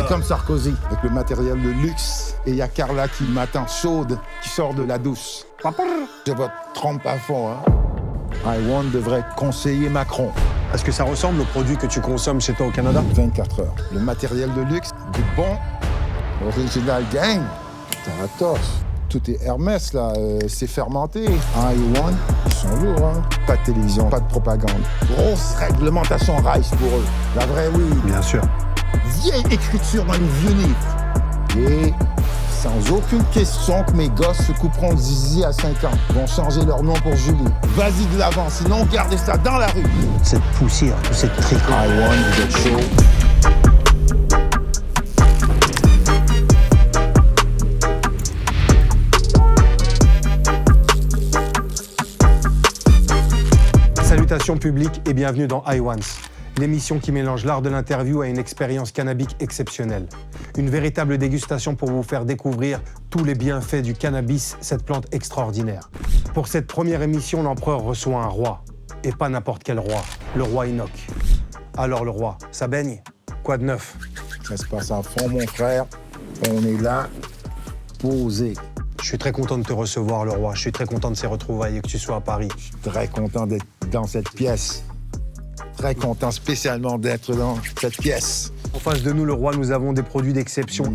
C'est comme Sarkozy, avec le matériel de luxe. Et il y a Carla qui m'attend chaude, qui sort de la douche. Je vote Trump à fond, hein. I devrait conseiller Macron. Est-ce que ça ressemble aux produits que tu consommes chez toi au Canada? 24 heures. Le matériel de luxe, du bon, original gang. T'as la torche. Tout est Hermès, là. C'est fermenté. I1, ils sont lourds, hein. Pas de télévision, pas de propagande. Grosse réglementation Rice pour eux. La vraie, oui. Bien sûr. Vieille écriture dans les vieux livres. Et sans aucune question que mes gosses se couperont le zizi à 5 ans. Vont changer leur nom pour Julie. Vas-y de l'avant, sinon gardez ça dans la rue. Cette poussière, tout cette tricot. I1, vous êtes chaud. Salutations publiques et bienvenue dans iOnes, l'émission qui mélange l'art de l'interview à une expérience cannabique exceptionnelle. Une véritable dégustation pour vous faire découvrir tous les bienfaits du cannabis, cette plante extraordinaire. Pour cette première émission, l'empereur reçoit un roi. Et pas n'importe quel roi, le roi Enoch. Alors le roi, ça baigne? Quoi de neuf? Ça se passe à fond, mon frère. On est là, posé. Je suis très content de te recevoir, le roi. Je suis très content de ces retrouvailles et que tu sois à Paris. Très content d'être dans cette pièce. Très content spécialement d'être dans cette pièce. En face de nous, le roi, nous avons des produits d'exception.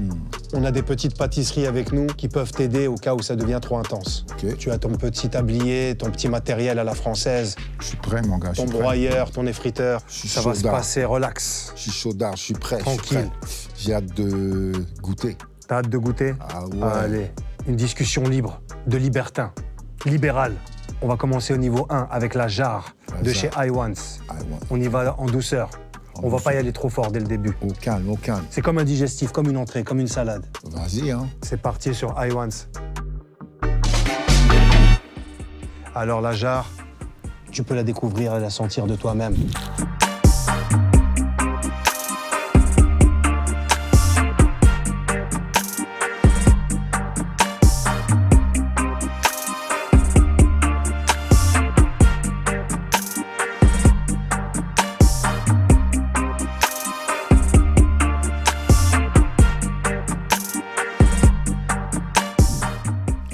On a des petites pâtisseries avec nous qui peuvent t'aider au cas où ça devient trop intense. Ok. Tu as ton petit tablier, ton petit matériel à la française, Je suis prêt, mon gars. ton broyeur, ton effriteur. Je suis Ça va se chaudard. passer, relax. Je suis chaudard, je suis prêt. Tranquille. Je suis prêt. J'ai hâte de goûter. T'as hâte de goûter? Ah ouais. Allez, une discussion libre, de libertin, libéral. On va commencer au niveau 1 avec la jarre La de jarre. chez iOnes. On y va en douceur. On va pas y aller trop fort dès le début. Au calme, au calme. C'est comme un digestif, comme une entrée, comme une salade. Vas-y, hein. C'est parti sur iOnes. Alors la jarre, tu peux la découvrir et la sentir de toi-même.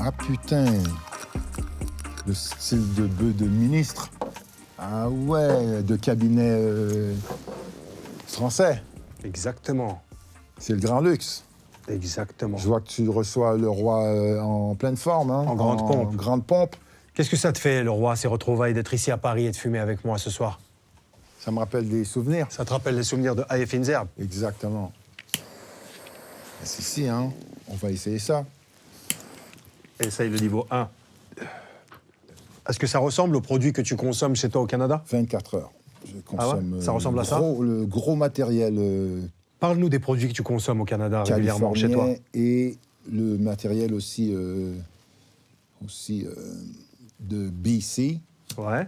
Ah putain. Le style de bœuf de ministre. Ah ouais, de cabinet français. Exactement, C'est le grand luxe. exactement. Je vois que tu reçois le roi en pleine forme, hein. En grande pompe. Grande pompe. Qu'est-ce que ça te fait, le roi, ces retrouvailles, d'être ici à Paris et de fumer avec moi ce soir? Ça me rappelle des souvenirs. Ça te rappelle les souvenirs de Haye Finzerbe? Exactement. C'est ici, hein. On va essayer ça. Essaye le niveau 1. Est-ce que ça ressemble aux produits que tu consommes chez toi au Canada? 24 heures. Je consomme Ça ressemble à ça? le gros matériel Parle-nous des produits que tu consommes au Canada régulièrement chez toi. californien et le matériel aussi, de BC. Ouais.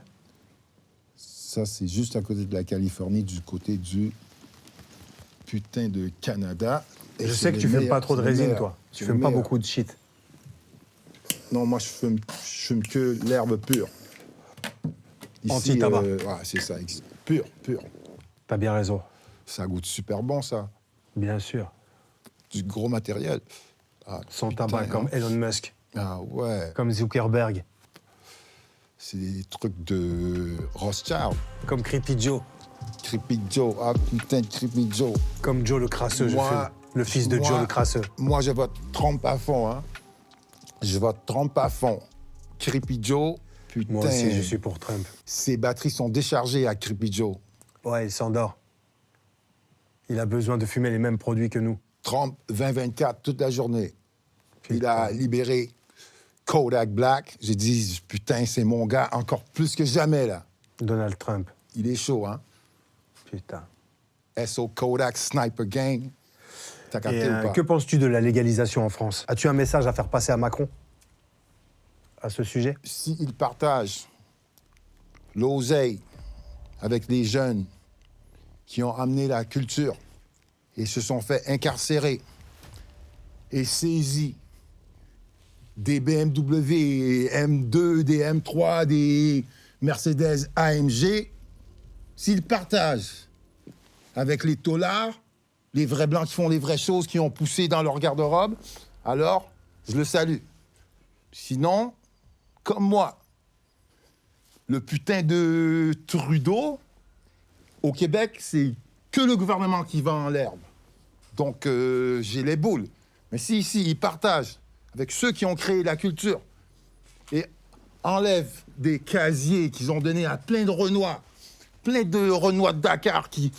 Ça, c'est juste à côté de la Californie, du côté du putain de Canada. Et Je c'est sais que le tu fumes meilleur, pas trop de c'est le résine, meilleur. toi. Tu C'est le fumes pas meilleur. beaucoup de shit. Non, moi, je fume que l'herbe pure. Ici, Anti-tabac. ouais, c'est ça, pur. T'as bien raison. Ça goûte super bon, ça. Bien sûr. Du gros matériel. Ah, Sans putain, tabac, hein. comme Elon Musk, Ah ouais, comme Zuckerberg, c'est des trucs de Rothschild. comme Creepy Joe, Creepy Joe, ah putain de Creepy Joe. comme Joe le crasseux, je Moi- fume. Le fils de moi- Joe le crasseux. Moi, je vote Trump à fond, hein. Je vote Trump à fond. Creepy Joe, putain. Moi aussi, je suis pour Trump. Ses batteries sont déchargées à Creepy Joe. Ouais, il s'endort. Il a besoin de fumer les mêmes produits que nous. Trump, 20-24, toute la journée. Il Putain. a libéré Kodak Black. J'ai dit, putain, c'est mon gars, encore plus que jamais, là. Donald Trump. Il est chaud, hein. Putain. SO Kodak Sniper Gang. T'as Et capté ou pas? que penses-tu de la légalisation en France? As-tu un message à faire passer à Macron à ce sujet? S'il partage l'oseille avec les jeunes qui ont amené la culture et se sont fait incarcérer et saisi des BMW, M2, des M3, des Mercedes AMG, s'ils partagent avec les taulards, les vrais blancs qui font les vraies choses, qui ont poussé dans leur garde-robe, alors je le salue. Sinon, comme moi, le putain de Trudeau, au Québec, c'est que le gouvernement qui vend l'herbe. Donc, j'ai les boules. Mais si ici, ils partagent avec ceux qui ont créé la culture et enlèvent des casiers qu'ils ont donnés à plein de Renois de Dakar qui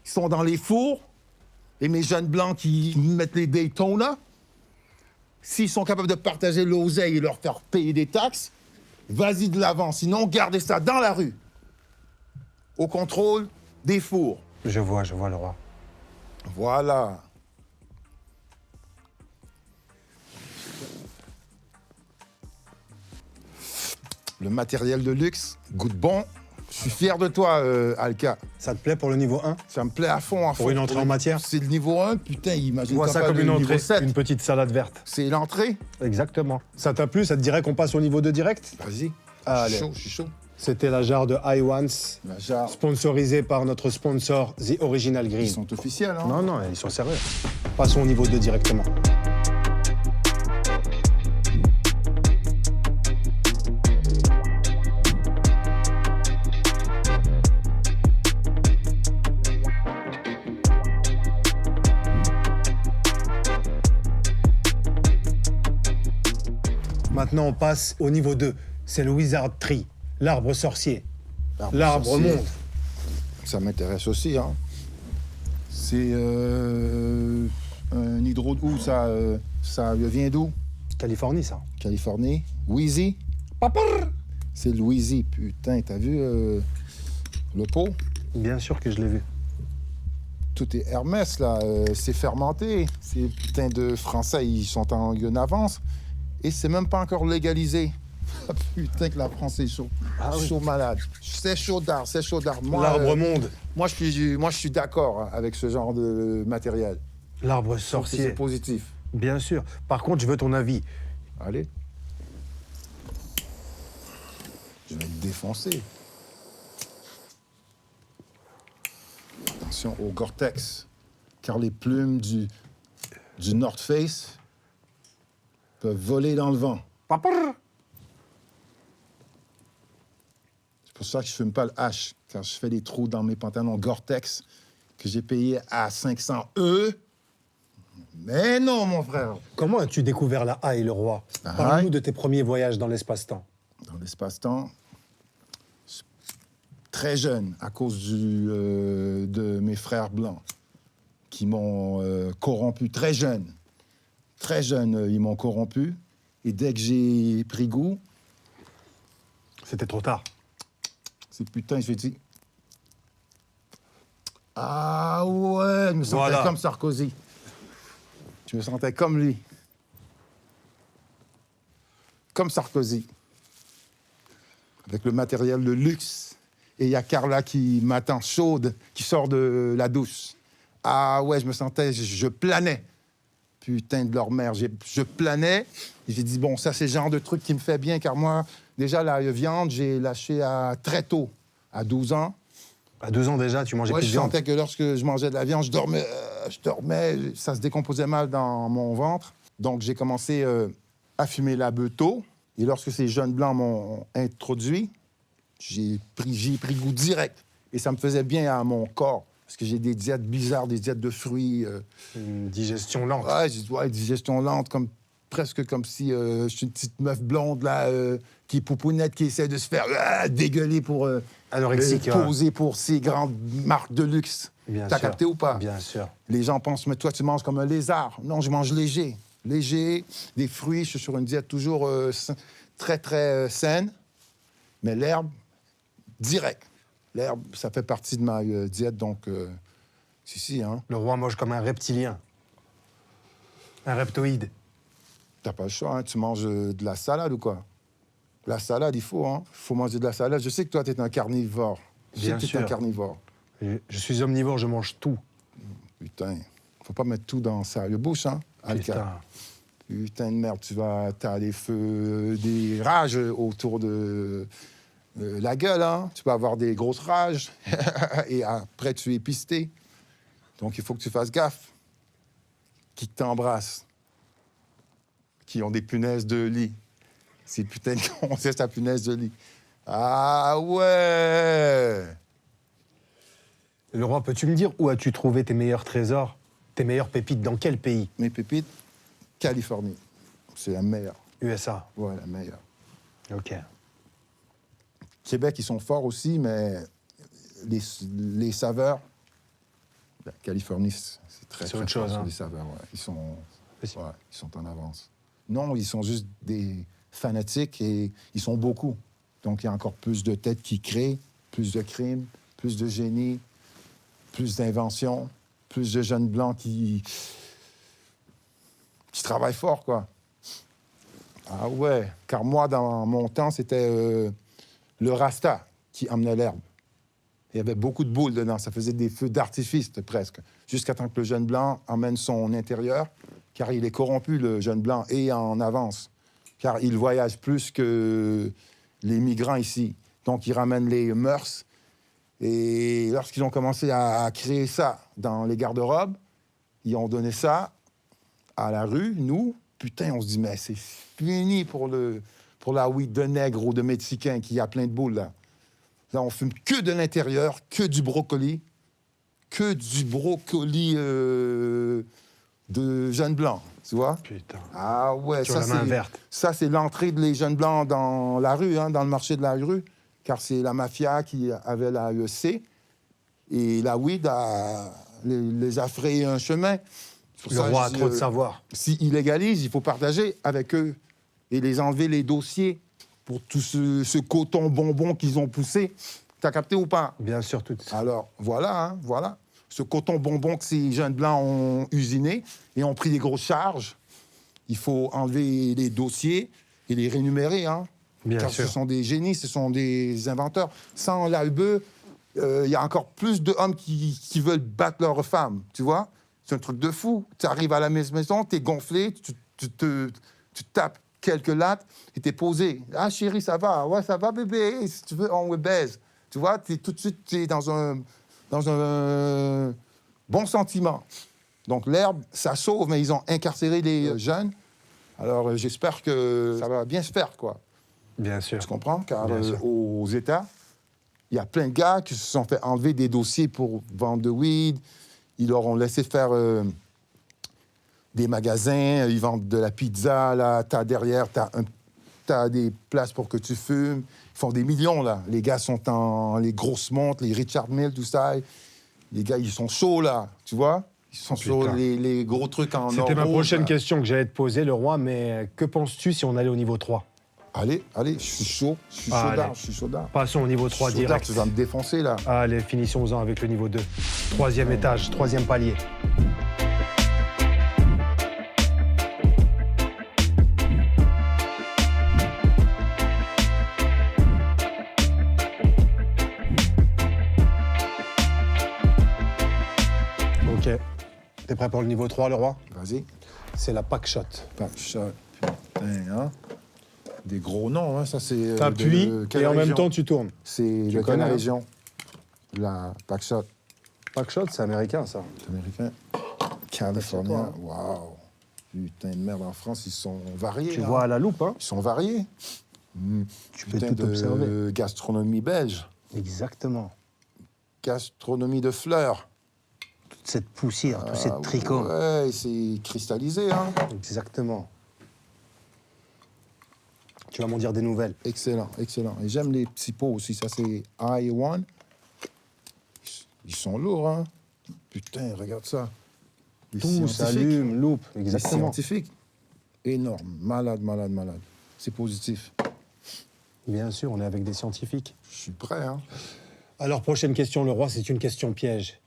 sont dans les fours, et mes jeunes blancs qui mettent les Daytona, s'ils sont capables de partager l'oseille et leur faire payer des taxes, vas-y de l'avant. Sinon, gardez ça dans la rue, au contrôle des fours. Je vois le roi. Voilà. Le matériel de luxe goûte bon. Je suis fier de toi, Alka. Ça te plaît pour le niveau 1? Ça me plaît à fond. Pour une entrée en matière? C'est le niveau 1, putain, imagine Vois pas ça comme le une niveau entrée, 7. une petite salade verte. C'est l'entrée. Exactement. Ça t'a plu? Ça te dirait qu'on passe au niveau 2 direct? Vas-y. Allez. Je suis chaud. C'était la jarre de I-Once, La jarre. sponsorisée par notre sponsor The Original Green. Ils sont officiels, hein? Non, ils sont sérieux. Passons au niveau 2 directement. Maintenant, on passe au niveau 2. C'est le Wizard Tree, l'arbre sorcier. L'arbre sorcier. monde. Ça m'intéresse aussi, hein. C'est un hydro où ça vient d'où? Californie, ça. Californie. Wheezy. C'est le Wheezy, putain, t'as vu le pot? Bien sûr que je l'ai vu. Tout est Hermès, là. C'est fermenté. Ces putains de Français, ils sont en une avance. Et c'est même pas encore légalisé. Putain que la France est chaud. Ah oui. Chaud malade. C'est chaud d'art, c'est chaud d'art. Moi, L'arbre monde. moi, je suis d'accord, hein, avec ce genre de matériel. L'arbre C'est sorcier. positif. Bien sûr. Par contre, je veux ton avis. Allez. Je vais te défoncer. Attention au Gore-Tex, car les plumes du North Face peuvent voler dans le vent. C'est pour ça que je fume pas le H, car je fais des trous dans mes pantalons Gore-Tex que j'ai payé à 500 E. Mais non, mon frère. Comment as-tu découvert la Haie et le roi? Parle-nous de tes premiers voyages dans l'espace-temps. Dans l'espace-temps, très jeune, à cause de mes frères blancs, qui m'ont corrompu très jeune. Très jeune, ils m'ont corrompu. Et dès que j'ai pris goût, C'était trop tard. c'est putain, je me dis... Ah ouais, je me sentais Voilà. comme Sarkozy. Je me sentais comme lui. Comme Sarkozy. Avec le matériel de luxe. Et il y a Carla qui m'attend chaude, qui sort de la douche. Ah ouais, je me sentais, je planais. Putain de leur mère, je planais. Et j'ai dit, bon, ça, c'est le genre de truc qui me fait bien, car moi, déjà, la viande, j'ai lâché très tôt, à 12 ans. À 2 ans déjà, tu mangeais Ouais, plus je de viande. sentais que lorsque je mangeais de la viande, je dormais, ça se décomposait mal dans mon ventre. Donc, j'ai commencé à fumer la beuh tôt. Et lorsque ces jeunes blancs m'ont introduit, j'ai pris goût direct. Et ça me faisait bien à mon corps. Parce que j'ai des diètes bizarres, des diètes de fruits. Une digestion lente. Ouais, digestion lente, presque comme si je suis une petite meuf blonde, là, qui est poupounette, qui essaie de se faire dégueuler pour Anorexique, poser pour ces grandes marques de luxe. Bien T'as sûr. capté ou pas? Bien sûr. Les gens pensent, mais toi, tu manges comme un lézard. Non, je mange léger. Léger, des fruits. Je suis sur une diète toujours très, très saine. Mais l'herbe, direct. L'herbe, ça fait partie de ma diète, donc... si, hein. Le roi mange comme un reptilien. Un reptoïde. T'as pas le choix, hein. Tu manges de la salade ou quoi? La salade, il faut, hein. Il faut manger de la salade. Je sais que toi, t'es un carnivore. Je sais Bien que t'es sûr. un carnivore. Je suis omnivore, je mange tout. Putain, faut pas mettre tout dans ça. Le bouche, hein, Alka. Putain de merde, t'as des feux, des rages autour de la gueule, hein. Tu peux avoir des grosses rages et après tu es pisté. Donc, il faut que tu fasses gaffe. Qui t'embrassent, qui ont des punaises de lit. Ces putains de cons, c'est ta punaise de lit. Ah ouais! Le roi, peux-tu me dire où as-tu trouvé tes meilleurs trésors, tes meilleures pépites, dans quel pays? Mes pépites, Californie. C'est la meilleure. USA. Ouais, la meilleure. Ok. Québec, ils sont forts aussi, mais les saveurs, la Californie, c'est très, C'est très autre fort chose, sur hein. les saveurs. Ouais. Ils Possible. sont en avance. Non, ils sont juste des fanatiques et ils sont beaucoup. Donc, il y a encore plus de têtes qui créent, plus de crimes, plus de génie, plus d'inventions, plus de jeunes blancs qui travaillent fort, quoi. Ah ouais, car moi, dans mon temps, c'était le Rasta qui emmenait l'herbe. Il y avait beaucoup de boules dedans, ça faisait des feux d'artifice presque, jusqu'à temps que le jeune blanc emmène son intérieur, car il est corrompu, le jeune blanc, et en avance, car il voyage plus que les migrants ici. Donc, il ramène les mœurs. Et lorsqu'ils ont commencé à créer ça dans les garde-robes, ils ont donné ça à la rue, nous. Putain, on se dit, mais c'est fini pour la weed de nègre ou de mexicain qui a plein de boules, là. Là, on fume que de l'intérieur, que du brocoli de jeunes blancs, tu vois? Putain. Ah ouais, Tu as la main verte. ça, c'est l'entrée des jeunes blancs dans la rue, hein, dans le marché de la rue, car c'est la mafia qui avait la EC, et la weed les a frayé un chemin. Le roi a trop de savoir. S'ils légalisent, il faut partager avec eux et les enlever les dossiers pour tout ce coton bonbon qu'ils ont poussé. T'as capté ou pas? Bien sûr, tout. Alors, voilà, hein, voilà. Ce coton bonbon que ces jeunes blancs ont usiné et ont pris des grosses charges. Il faut enlever les dossiers et les rémunérer, hein. Bien car sûr. ce sont des génies, ce sont des inventeurs. Sans l'AEB, il y a encore plus d'hommes qui veulent battre leurs femmes, tu vois? C'est un truc de fou. Tu arrives à la maison, t'es gonflé, tu tapes quelques lattes et t'es posé. Ah, chérie, ça va? Ouais, ça va, bébé? Si tu veux, on me baise. Tu vois, tout de suite, t'es dans un bon sentiment. Donc, l'herbe, ça sauve, mais ils ont incarcéré les jeunes. Alors, j'espère que ça va bien se faire, quoi. Bien sûr. Tu comprends? Car Bien sûr. aux États, il y a plein de gars qui se sont fait enlever des dossiers pour vendre de weed. Ils leur ont laissé faire des magasins. Ils vendent de la pizza, là. Derrière, t'as des places pour que tu fumes. Ils font des millions, là. Les gars sont en les grosses montres, les Richard Mille, tout ça. Les gars, ils sont chauds, là. Tu vois? Ils sont chauds, les gros trucs en or. C'était ma rouge, prochaine là. question que j'allais te poser, le roi, mais que penses-tu si on allait au niveau 3? Allez, je suis chaud. Je suis chaud d'art. Passons au niveau 3 direct. Tu vas me défoncer, là. Allez, finissons-en avec le niveau 2. Troisième étage, troisième palier. Ok. T'es prêt pour le niveau 3, le roi? Vas-y. C'est la Packshot. Packshot, putain, hein. Des gros noms, hein. Ça, c'est... T'appuies quelle et en même région? temps, tu tournes. C'est de connais, quelle hein. région? La Packshot. Packshot, c'est américain, ça. C'est américain. Californien. Waouh. Putain de merde. En France, ils sont variés. Tu hein. vois à la loupe, hein? Ils sont variés. Tu peux Putain tout observer. gastronomie belge. Exactement. Gastronomie de fleurs. Toute cette poussière, tout cette tricot. Ouais, c'est cristallisé, hein. Exactement. Tu vas m'en dire des nouvelles. Excellent, excellent. Et j'aime les petits pots aussi. Ça, c'est I1. Ils sont lourds, hein. Putain, regarde ça. Les Tout scientifiques. s'allume, loupe. Les Exactement. scientifiques. Énorme. Malade, malade, malade. C'est positif. Bien sûr, on est avec des scientifiques. Je suis prêt, hein. Alors, prochaine question, le roi, c'est une question piège.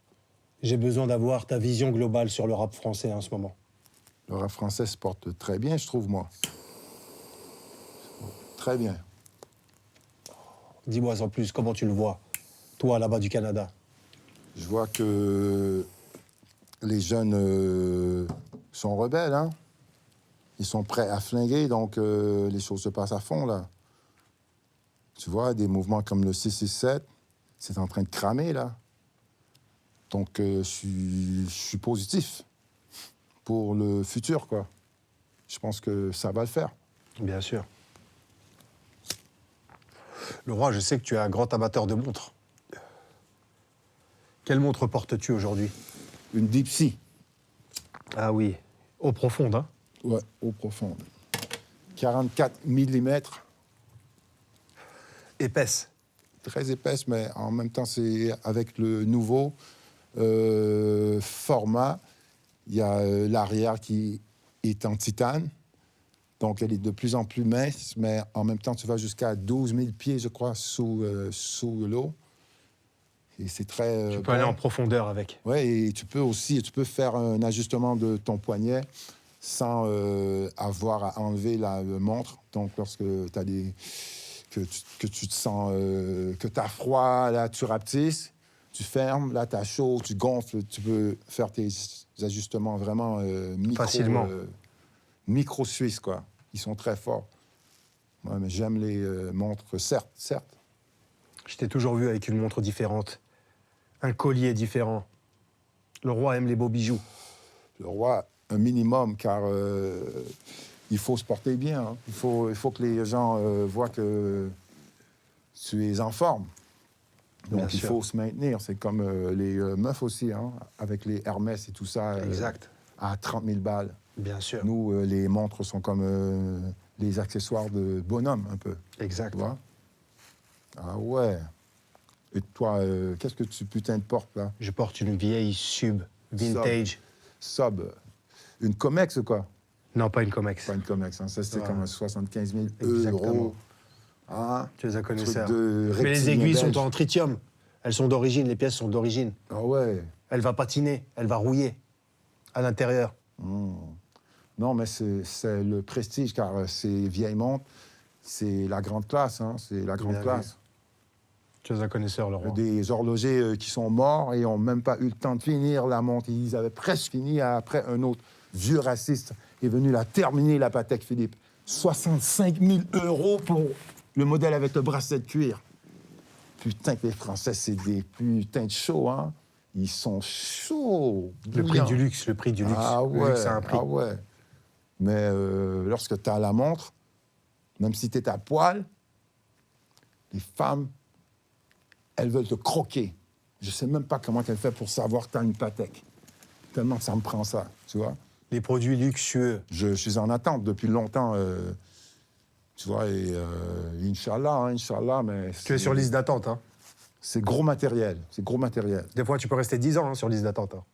J'ai besoin d'avoir ta vision globale sur le rap français en ce moment. Le rap français se porte très bien, je trouve, moi. Très bien. Dis-moi en plus, comment tu le vois, toi, là-bas du Canada? Je vois que les jeunes sont rebelles, hein. Ils sont prêts à flinguer, donc les choses se passent à fond, là. Tu vois, des mouvements comme le 667, c'est en train de cramer, là. Donc, je suis positif pour le futur, quoi. Je pense que ça va le faire. Bien sûr. Le roi, je sais que tu es un grand amateur de montres. Quelle montre portes-tu aujourd'hui? Une Deep Sea. Ah oui, eau profonde, hein? Ouais, eau profonde. 44 mm. Épaisse. Très épaisse, mais en même temps, c'est avec le nouveau format. Il y a l'arrière qui est en titane. Donc, elle est de plus en plus mince, mais en même temps, tu vas jusqu'à 12 000 pieds, je crois, sous l'eau. Et c'est très... Tu peux aller en profondeur avec. Oui, et tu peux faire un ajustement de ton poignet sans avoir à enlever la montre. Donc, lorsque tu as que tu te sens... que tu as froid, là, tu rapetisses, tu fermes, là, tu as chaud, tu gonfles, tu peux faire tes ajustements vraiment Facilement. Micro-suisses, quoi. Ils sont très forts. Ouais, mais j'aime les montres, certes. Je t'ai toujours vu avec une montre différente, un collier différent. Le roi aime les beaux bijoux. Le roi, un minimum, car il faut se porter bien. Hein. Il faut que les gens voient que tu es en forme. Donc, Bien il sûr. faut se maintenir. C'est comme les meufs aussi, hein, avec les Hermès et tout ça. Exact. À 30 000 balles. Bien sûr. Nous, les montres sont comme les accessoires de bonhomme, un peu. Exact. Tu vois? Ah ouais. Et toi, qu'est-ce que tu putain de portes, là? Je porte une vieille sub vintage. Sub. Une Comex, quoi? Non, pas une Comex. Pas une Comex, hein. Ça, c'était Ouais. comme 75 000 Exactement. euros. Ah, Tu es un connaisseur. truc de Mais les reptilien aiguilles belge. sont en tritium. Elles sont d'origine, les pièces sont d'origine. Ah ouais. Elle va patiner, elle va rouiller à l'intérieur. Non, mais c'est le prestige, car ces vieilles montres, c'est la grande classe, hein. C'est la grande Bien classe. Tu es un connaisseur, le roi. Des horlogers qui sont morts et n'ont même pas eu le temps de finir la montre. Ils avaient presque fini. Après, un autre vieux raciste est venu la terminer, la Patek Philippe. 65 000 euros pour le modèle avec le bracelet de cuir. Putain, que les Français, c'est des putains de chauds, hein. Ils sont chauds. Le prix du luxe, le prix du luxe. Ah Le ouais, luxe a un prix. ah ouais. Mais lorsque tu as la montre, même si tu es à poil, les femmes, elles veulent te croquer. Je sais même pas comment elles font pour savoir que tu as une Patek. Tellement que ça me prend ça, tu vois. Les produits luxueux. Je suis en attente depuis longtemps, tu vois, et Inch'Allah, mais... Tu es sur liste d'attente, hein. C'est gros matériel, c'est gros matériel. Des fois, tu peux rester 10 ans hein, sur liste d'attente. Hein.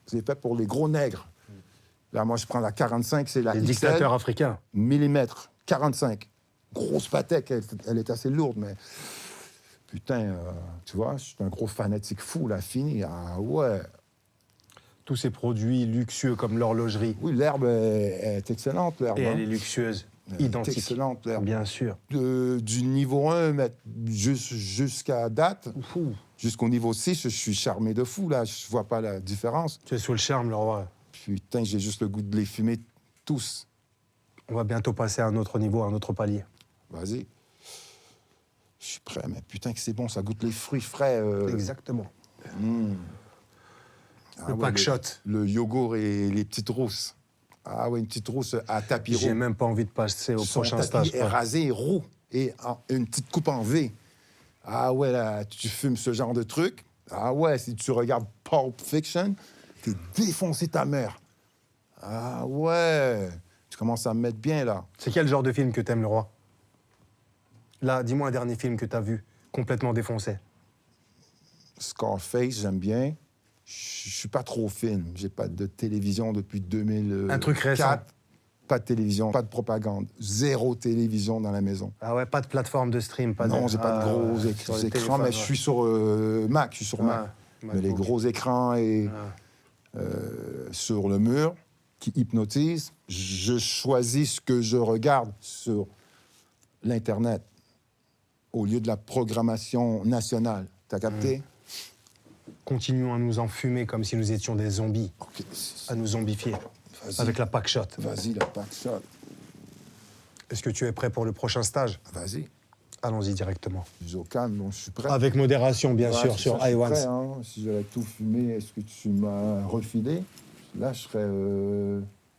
C'est fait pour les gros nègres. Là, moi, je prends la 45, c'est la Les XL, dictateurs africains. millimètre, 45. Grosse Patek, elle est assez lourde, mais... Putain, tu vois, je suis un gros fanatique fou, là, fini. Ah ouais. Tous ces produits luxueux comme l'horlogerie. Oui, l'herbe est excellente, l'herbe. Et hein. elle est luxueuse, Elle est identique. excellente, l'herbe. Bien sûr. Du niveau 1 mais jusqu'à date, Ouh. jusqu'au niveau 6, je suis charmé de fou, là. Je vois pas la différence. Tu es sous le charme, le roi. Putain, j'ai juste le goût de les fumer tous. On va bientôt passer à un autre niveau, à un autre palier. Vas-y. Je suis prêt, mais putain que c'est bon, ça goûte les fruits frais. Exactement. Ah Le ouais, pack shot. Le yogourt et les petites rousses. Ah ouais, une petite rousse à tapis J'ai roux. même pas envie de passer au Son prochain tapis stage. est rasé et roux. Et une petite coupe en V. Ah ouais, là, tu fumes ce genre de truc. Ah ouais, si tu regardes Pulp Fiction, t'es défoncé ta mère. Ah ouais, tu commences à me mettre bien, là. C'est quel genre de film que t'aimes, le roi? Là, dis-moi un dernier film que t'as vu, complètement défoncé. Scarface, j'aime bien. Je suis pas trop film. J'ai pas de télévision depuis 2004. Un truc récent. Pas de télévision, pas de propagande. Zéro télévision dans la maison. Ah ouais, pas de plateforme de stream, pas Non, j'ai pas de gros ouais, écrans, sur les téléphones, mais je suis sur Mac. Je suis sur Mac. Mais les gros écrans et sur le mur qui hypnotisent, je choisis ce que je regarde sur l'Internet au lieu de la programmation nationale. T'as capté? Continuons à nous enfumer comme si nous étions des zombies, Ok. à nous zombifier, Vas-y. avec la pack shot. Vas-y, la pack shot. Est-ce que tu es prêt pour le prochain stage? Vas-y. Allons-y directement. Je suis au calme, donc je suis prêt. Avec modération, bien Ouais, sûr, c'est sur ça, je suis iWans. prêt, hein. Si j'avais tout fumé, est-ce que tu m'as refilé? Là, je serais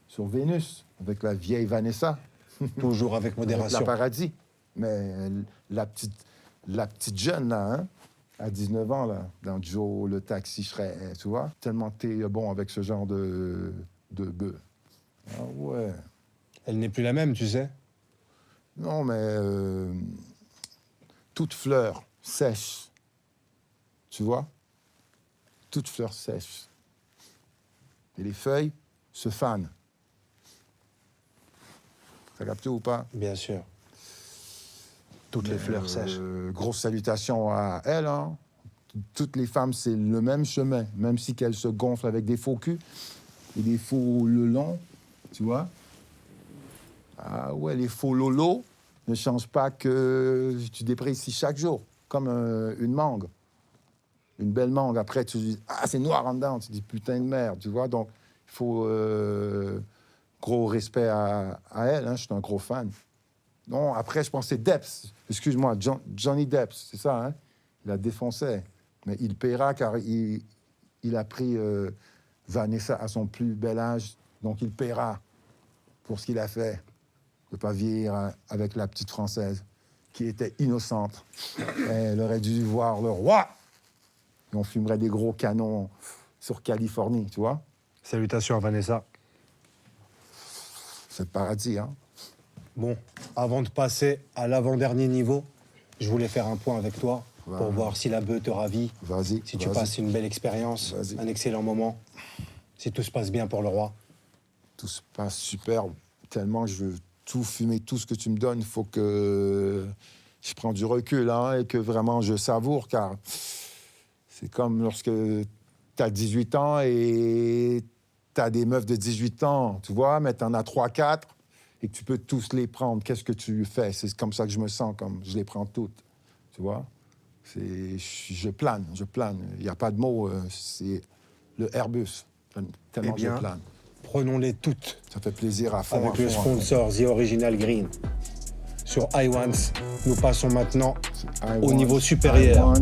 sur Vénus, avec la vieille Vanessa. Toujours avec Avec modération. la paradis. Mais la petite jeune, là, hein, à 19 ans, là, dans Joe, le taxi, je serais, tu vois, tellement t'es bon avec ce genre de bœuf. Ah ouais. Elle n'est plus la même, tu sais. Non, mais toute fleur sèche, tu vois, toute fleur sèche. Et les feuilles se fanent. T'as capté ou pas? Bien sûr. Toutes les fleurs sèches. Grosse salutation à elle. Hein. Toutes les femmes, c'est le même chemin, même si qu'elles se gonflent avec des faux culs et des faux lelons, tu vois. Ah ouais, les faux lolos ne changent pas que tu déprécies chaque jour, comme une mangue. Une belle mangue. Après, tu dis, ah, c'est noir en dedans. Tu dis, putain de merde, tu vois. Donc, il faut gros respect à elle. Hein. Je suis un gros fan. Non, après, je pensais Deps. Excuse-moi, Johnny Depp, c'est ça, hein? Il a défoncé. Mais il paiera car il a pris Vanessa à son plus bel âge. Donc, il paiera pour ce qu'il a fait. De ne pas vieillir avec la petite Française qui était innocente. Elle aurait dû voir le roi. Et on fumerait des gros canons sur Californie, tu vois? Salutations à Vanessa. C'est le paradis, hein? Bon, avant de passer à l'avant-dernier niveau, je voulais faire un point avec toi Ouais. pour voir si la bœuf te ravit, Vas-y. si tu vas-y. passes une belle expérience, Vas-y. un excellent moment, si tout se passe bien pour le roi. Tout se passe super, tellement je veux tout fumer, tout ce que tu me donnes. Il faut que je prenne du recul hein, et que vraiment je savoure, car c'est comme lorsque tu as 18 ans et tu as des meufs de 18 ans, tu vois, mais tu en as 3-4 et que tu peux tous les prendre. Qu'est-ce que tu fais? C'est comme ça que je me sens, comme je les prends toutes, tu vois. Je plane. Il n'y a pas de mots, c'est le Airbus, tellement Eh bien, je plane. Prenons-les toutes Ça fait plaisir à fond. avec à le fond, à fond. sponsor The Original Green. Sur iWans, nous passons maintenant au niveau supérieur.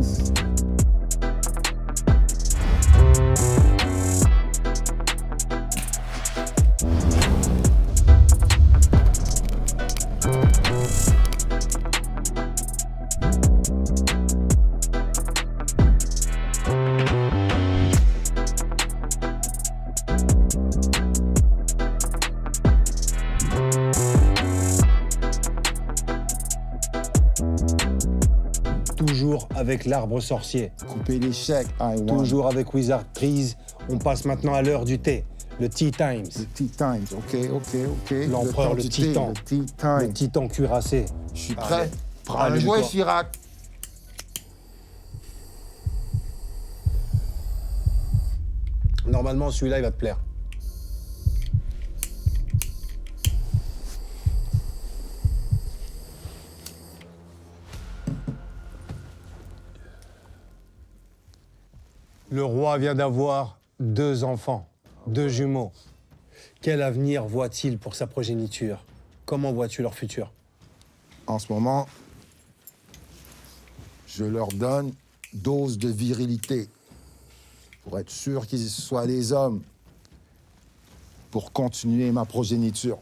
Toujours avec l'arbre sorcier. Couper les chèques, I want. Toujours avec Wizard Trees. On passe maintenant à l'heure du thé. Le Tea Times. Le Tea Times, ok. L'empereur, temps le du titan. thé, le Tea Time. Le titan cuirassé. Je suis prêt. Prends Allez, un jouet, toi. Chirac. Normalement, celui-là, il va te plaire. Le roi vient d'avoir 2 enfants, 2 jumeaux. Quel avenir voit-il pour sa progéniture? Comment vois-tu leur futur? En ce moment, je leur donne dose de virilité pour être sûr qu'ils soient des hommes pour continuer ma progéniture.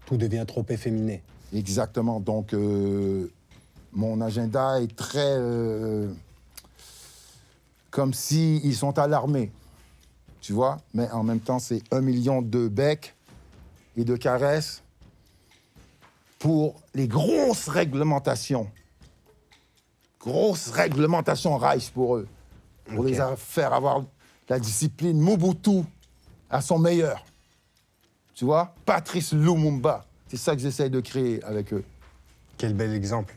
Tout devient trop efféminé. Exactement. Donc, mon agenda est très... comme s'ils sont à l'armée, tu vois? Mais en même temps, c'est 1 million de becs et de caresses pour les grosses réglementations. Grosses réglementations Reich pour eux. Pour Ok. les faire avoir la discipline Mobutu à son meilleur. Tu vois? Patrice Lumumba. C'est ça que j'essaye de créer avec eux. Quel bel exemple.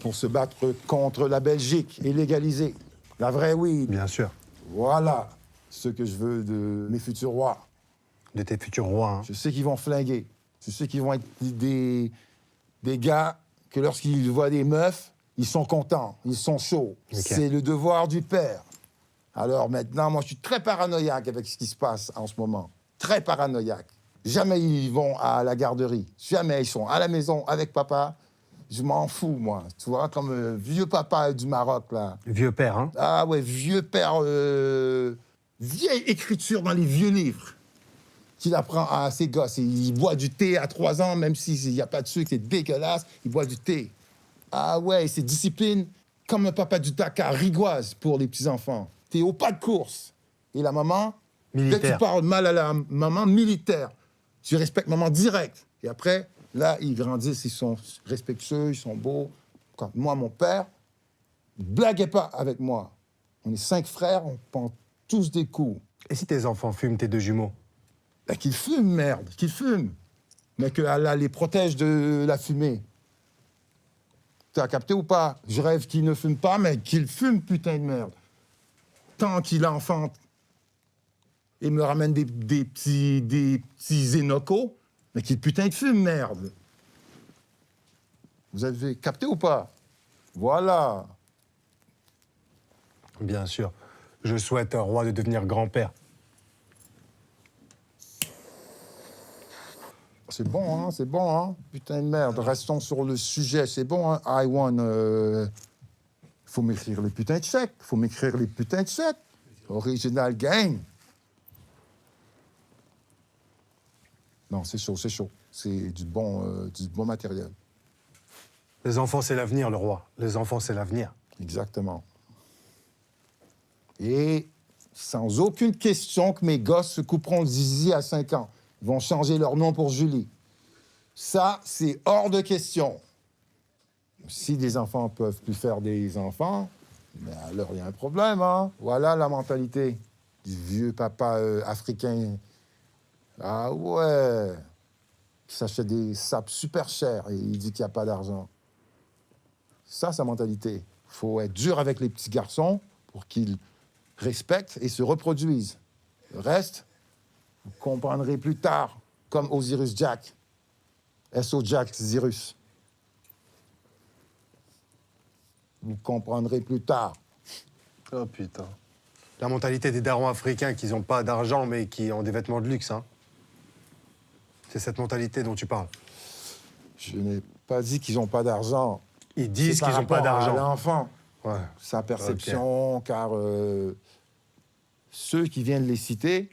Pour se battre contre la Belgique et légaliser la vraie weed. Bien sûr. Voilà ce que je veux de mes futurs rois. De tes futurs rois. Hein. Je sais qu'ils vont flinguer. Je sais qu'ils vont être des gars que lorsqu'ils voient des meufs, ils sont contents, ils sont chauds. Ok. C'est le devoir du père. Alors maintenant, moi, je suis très paranoïaque avec ce qui se passe en ce moment. Très paranoïaque. Jamais ils vont à la garderie. Jamais ils sont à la maison avec papa. Je m'en fous, moi. Tu vois, comme vieux papa du Maroc, là. Vieux père, hein? Ah ouais, vieux père, vieille écriture dans les vieux livres qu'il apprend à ses gosses. Il boit du thé à 3 ans, même s'il n'y a pas de sucre, c'est dégueulasse, il boit du thé. Ah ouais, c'est discipline comme un papa du Dakar, rigoise pour les petits-enfants. T'es au pas de course. Et la maman, dès que Militaire. tu parles mal à la maman, militaire. Tu respectes maman direct. Et après, là, ils grandissent, ils sont respectueux, ils sont beaux. Quand moi, mon père, ne blaguez pas avec moi. On est 5 frères, on prend tous des coups. Et si tes enfants fument tes 2 jumeaux? Ben, qu'ils fument, merde, qu'ils fument. Mais que Allah les protège de la fumée. T'as capté ou pas? Je rêve qu'ils ne fument pas, mais qu'ils fument, putain de merde. Tant qu'il enfante et me ramène des petits énocos, mais qu'ils putain de fument, merde. Vous avez capté ou pas? Voilà. Bien sûr. Je souhaite un roi de devenir grand-père. C'est bon, hein? Putain de merde. Restons sur le sujet, c'est bon, hein? I1, faut m'écrire les putains de chèques. Original Gang. Non, c'est chaud. C'est du bon matériel. Les enfants, c'est l'avenir, le roi. Les enfants, c'est l'avenir. Exactement. Et sans aucune question que mes gosses se couperont le zizi à 5 ans. Ils vont changer leur nom pour Julie. Ça, c'est hors de question. Si des enfants peuvent plus faire des enfants, mais alors il y a un problème, hein? Voilà la mentalité du vieux papa africain. Ah ouais! Qui s'achète des sapes super chers et il dit qu'il n'y a pas d'argent. Ça, sa mentalité. Il faut être dur avec les petits garçons pour qu'ils respectent et se reproduisent. Le reste, vous comprendrez plus tard, comme Osiris Jack. S.O. Jack Zirus. Vous comprendrez plus tard. Oh putain. La mentalité des darons africains qui n'ont pas d'argent mais qui ont des vêtements de luxe, hein. C'est cette mentalité dont tu parles. Je n'ai pas dit qu'ils n'ont pas d'argent. Ils disent C'est qu'ils par n'ont pas rapport à d'argent. l'enfant. Ouais. Sa perception, car ceux qui viennent les citer,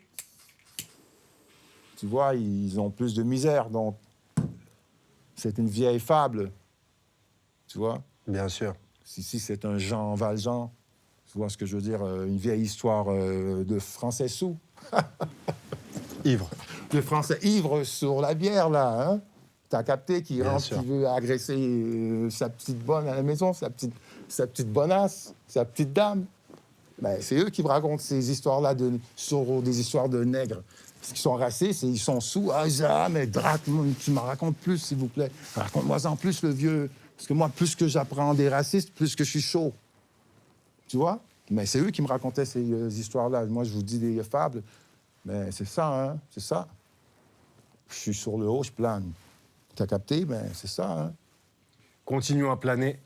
tu vois, ils ont plus de misère. Donc, c'est une vieille fable. Tu vois? Bien sûr. Si c'est un Jean Valjean, tu vois ce que je veux dire? Une vieille histoire de Français sous. Ivre. De Français ivre sur la bière, là, hein? T'as capté qui Bien rentre, sûr. qui veut agresser sa petite bonne à la maison, sa petite bonasse, sa petite dame. Ben, c'est eux qui me racontent ces histoires-là sur des histoires de nègres. Parce qu'ils sont racistes et ils sont sous. Ah, mais Drac, tu m'en racontes plus, s'il vous plaît. Raconte-moi en plus, le vieux. Parce que moi, plus que j'apprends des racistes, plus que je suis chaud. Tu vois? Mais c'est eux qui me racontaient ces histoires-là. Moi, je vous dis des fables. Mais c'est ça, hein? C'est ça. Je suis sur le haut, je plane. T'as capté? Ben, c'est ça, hein? Continuons à planer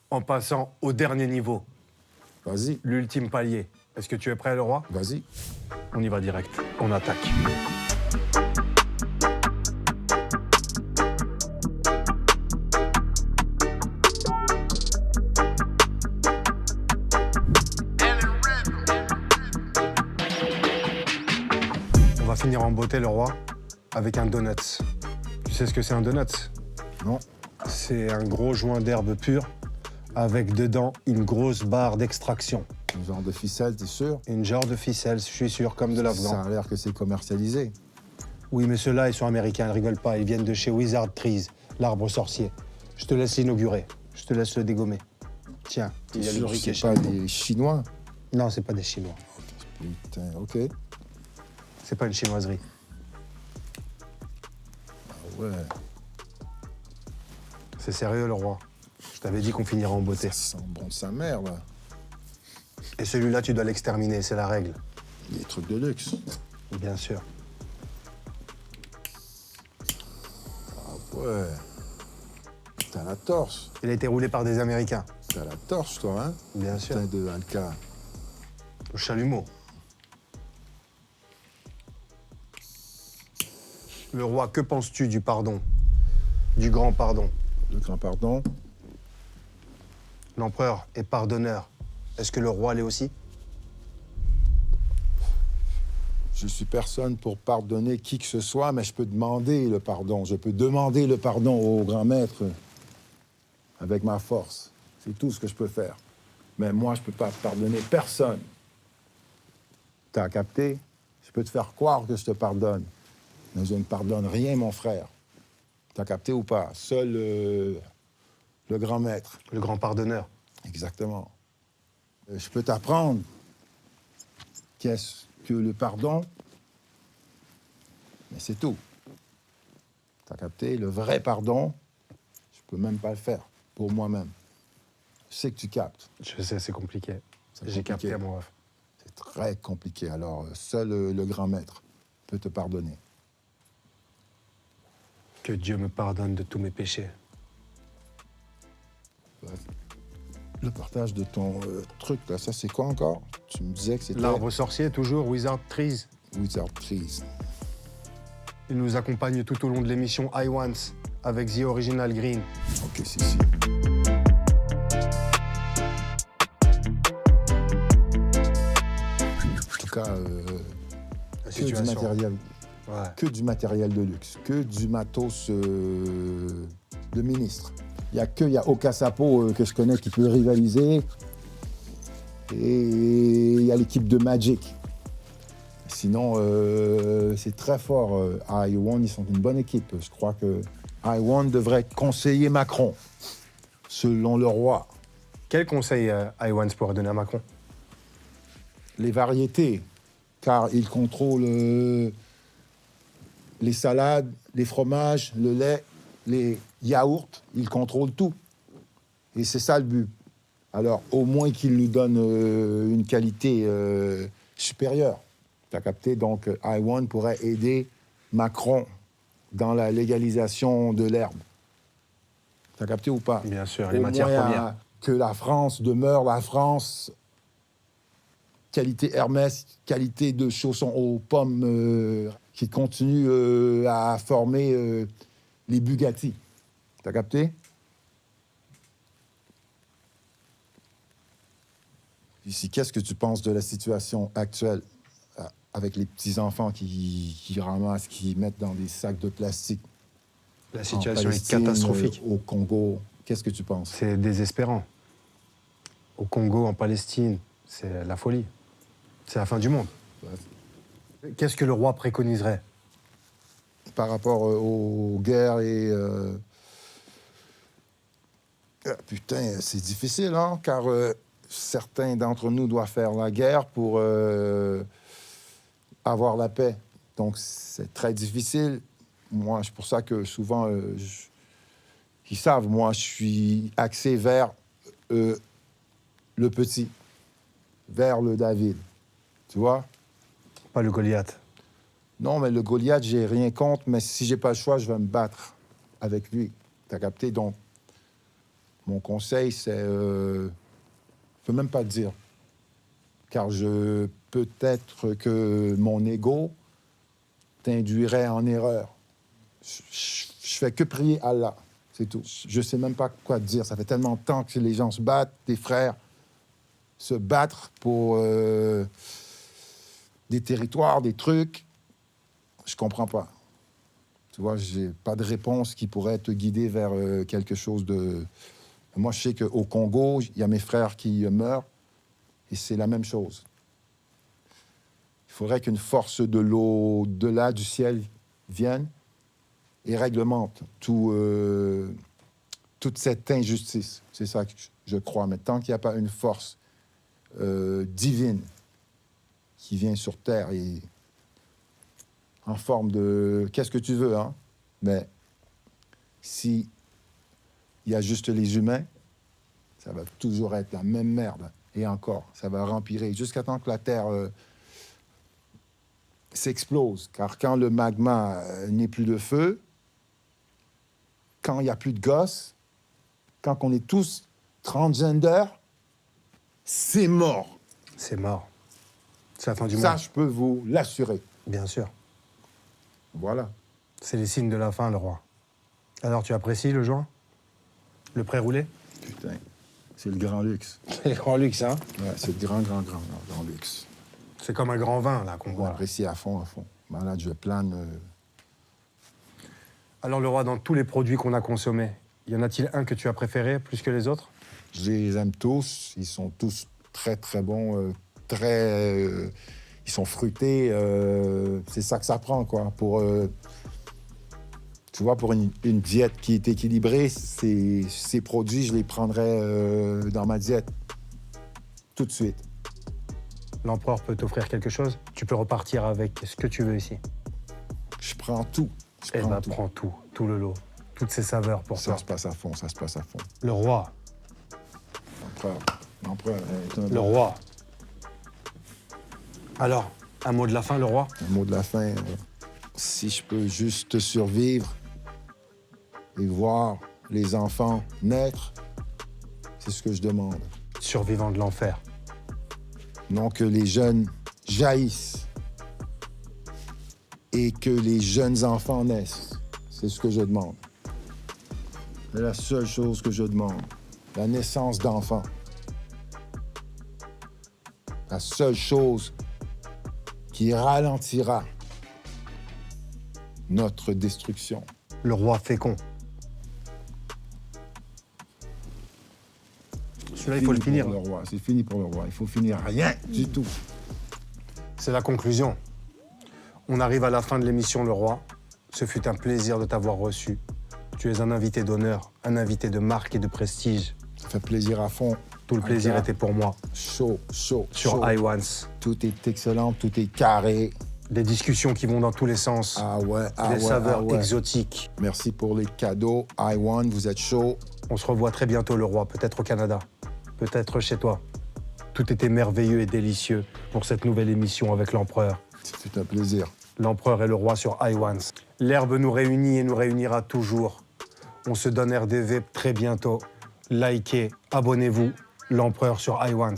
en passant au dernier niveau, Vas-y, l'ultime palier. Est-ce que tu es prêt, le roi? vas-y. On y va direct. On attaque. On va finir en beauté, le roi, avec un donut. Tu sais ce que c'est un donut? Non? C'est un gros joint d'herbe pure avec dedans une grosse barre d'extraction. Un genre de ficelle, t'es sûr? Une genre de ficelle, je suis sûr, comme de Ça l'Afghan. a l'air que c'est commercialisé. Oui, mais ceux-là, ils sont américains, ils rigolent pas. Ils viennent de chez Wizard Trees, l'arbre sorcier. Je te laisse l'inaugurer. Je te laisse le dégommer. Tiens, il y a le Sûr, briquet c'est pas chapeau. des Chinois. Non, c'est pas des Chinois. Putain, ok. C'est pas une chinoiserie. Ouais, C'est sérieux, le roi. Je t'avais dit qu'on finirait en beauté. ça sent bon de sa mère, là. Et celui-là, tu dois l'exterminer, c'est la règle. Des trucs de luxe. Bien sûr. Ouais. T'as la torche. Il a été roulé par des Américains. T'as la torche, toi, hein? Bien sûr. Putain de Alka. Au chalumeau. Le roi, que penses-tu du pardon? Du grand pardon? Le grand pardon. L'empereur est pardonneur. Est-ce que le roi l'est aussi? Je suis personne pour pardonner qui que ce soit, mais je peux demander le pardon. Je peux demander le pardon au grand maître avec ma force. C'est tout ce que je peux faire. Mais moi, je peux pas pardonner personne. T'as capté? Je peux te faire croire que je te pardonne. Mais je ne pardonne rien, mon frère. T'as capté ou pas? Seul le grand maître. Le grand pardonneur. Exactement. Je peux t'apprendre qu'est-ce que le pardon, mais c'est tout. T'as capté? Le vrai pardon, je peux même pas le faire pour moi-même. Je sais que tu captes. Je sais, c'est compliqué. C'est J'ai compliqué. capté, mon ref. C'est très compliqué. Alors, seul le grand maître peut te pardonner. Que Dieu me pardonne de tous mes péchés. Le partage de ton truc, là, ça, c'est quoi encore? Tu me disais que c'était... L'arbre sorcier, toujours, Wizard Trees. Wizard Trees. Il nous accompagne tout au long de l'émission I Want avec The Original Green. OK, si. En tout cas, La que du situation. matériel. Ouais. Que du matériel de luxe, que du matos de ministre. Il y a Okasapo que je connais qui peut rivaliser. Et il y a l'équipe de Magic. Sinon, c'est très fort. I1, ils sont une bonne équipe. Je crois que I1 devrait conseiller Macron, selon le roi. Quel conseil I Want pourrait donner à Macron? Les variétés, car il contrôle les salades, les fromages, le lait, les yaourts, il contrôle tout. Et c'est ça le but. Alors, au moins qu'il nous donne une qualité supérieure. T'as capté? Donc, I1 pourrait aider Macron dans la légalisation de l'herbe. T'as capté ou pas? Bien sûr, les Au matières moins, premières. que la France demeure la France. Qualité Hermès, qualité de chaussons aux pommes qui continue à former les Bugatti. T'as capté? Ici, qu'est-ce que tu penses de la situation actuelle avec les petits-enfants qui ramassent, qui mettent dans des sacs de plastique? La situation En est Palestine, catastrophique. Au Congo, qu'est-ce que tu penses? C'est désespérant. Au Congo, en Palestine, c'est la folie. C'est la fin du monde. Qu'est-ce que le roi préconiserait? Par rapport aux guerres et... putain, c'est difficile, hein, car certains d'entre nous doivent faire la guerre pour avoir la paix. Donc, c'est très difficile. Moi, c'est pour ça que souvent, ils savent, moi, je suis axé vers le petit, vers le David. Tu vois? Pas le Goliath. Non, mais le Goliath, j'ai rien contre, mais si j'ai pas le choix, je vais me battre avec lui. T'as capté? Donc, mon conseil, c'est... je peux même pas le dire. Car peut-être que mon ego t'induirait en erreur. Je fais que prier Allah, c'est tout. Je sais même pas quoi te dire. Ça fait tellement de temps que les gens se battent, des frères se battre pour des territoires, des trucs. Je comprends pas. Tu vois, j'ai pas de réponse qui pourrait te guider vers quelque chose de... Moi, je sais qu'au Congo, il y a mes frères qui meurent, et c'est la même chose. Il faudrait qu'une force de l'au-delà du ciel vienne et réglemente toute cette injustice. C'est ça que je crois. Mais tant qu'il n'y a pas une force divine qui vient sur Terre et en forme de... Qu'est-ce que tu veux, hein? Mais si il y a juste les humains, ça va toujours être la même merde. Et encore, ça va rempirer jusqu'à temps que la Terre s'explose. Car quand le magma n'est plus de feu, quand il n'y a plus de gosses, quand on est tous transgender, c'est mort. C'est mort. C'est la fin du Ça, monde. je peux vous l'assurer. Bien sûr. Voilà. C'est les signes de la fin, le roi. Alors, tu apprécies le joint? Le pré-roulé? Putain, c'est le grand luxe. C'est le grand luxe, hein? Ouais, c'est le grand luxe. C'est comme un grand vin, là, qu'on On voit. apprécie à fond, à fond. Malade, je plane. Alors, le roi, dans tous les produits qu'on a consommés, y en a-t-il un que tu as préféré plus que les autres? Je les aime tous. Ils sont tous très, très bons. Ils sont fruités. C'est ça que ça prend, quoi. Tu vois, pour une diète qui est équilibrée, ces produits, je les prendrais dans ma diète tout de suite. L'empereur peut t'offrir quelque chose? Tu peux repartir avec ce que tu veux ici. Je prends tout. Eh ben, prends tout le lot. Toutes ces saveurs pour Ça toi. se passe à fond, ça se passe à fond. Le roi. L'empereur. Le roi. Alors, un mot de la fin, le roi? Un mot de la fin. Si je peux juste survivre et voir les enfants naître, c'est ce que je demande. Survivant de l'enfer. Non que les jeunes jaillissent et que les jeunes enfants naissent. C'est ce que je demande. C'est la seule chose que je demande. La naissance d'enfants. La seule chose qui ralentira notre destruction. Le roi fécond. Celui-là, il faut le finir. Pour le roi. C'est fini pour le roi. Il faut finir rien du tout. C'est la conclusion. On arrive à la fin de l'émission, le roi. Ce fut un plaisir de t'avoir reçu. Tu es un invité d'honneur, un invité de marque et de prestige. Ça fait plaisir à fond. Tout le plaisir était pour moi. Chaud. Sur chaud. iWans. Tout est excellent, tout est carré. Des discussions qui vont dans tous les sens. Des saveurs exotiques. Merci pour les cadeaux. iWan, vous êtes chaud. On se revoit très bientôt, le roi. Peut-être au Canada. Peut-être chez toi. Tout était merveilleux et délicieux pour cette nouvelle émission avec l'empereur. C'est un plaisir. L'empereur et le roi sur iWans. L'herbe nous réunit et nous réunira toujours. On se donne RDV très bientôt. Likez, abonnez-vous. L'empereur sur iWans.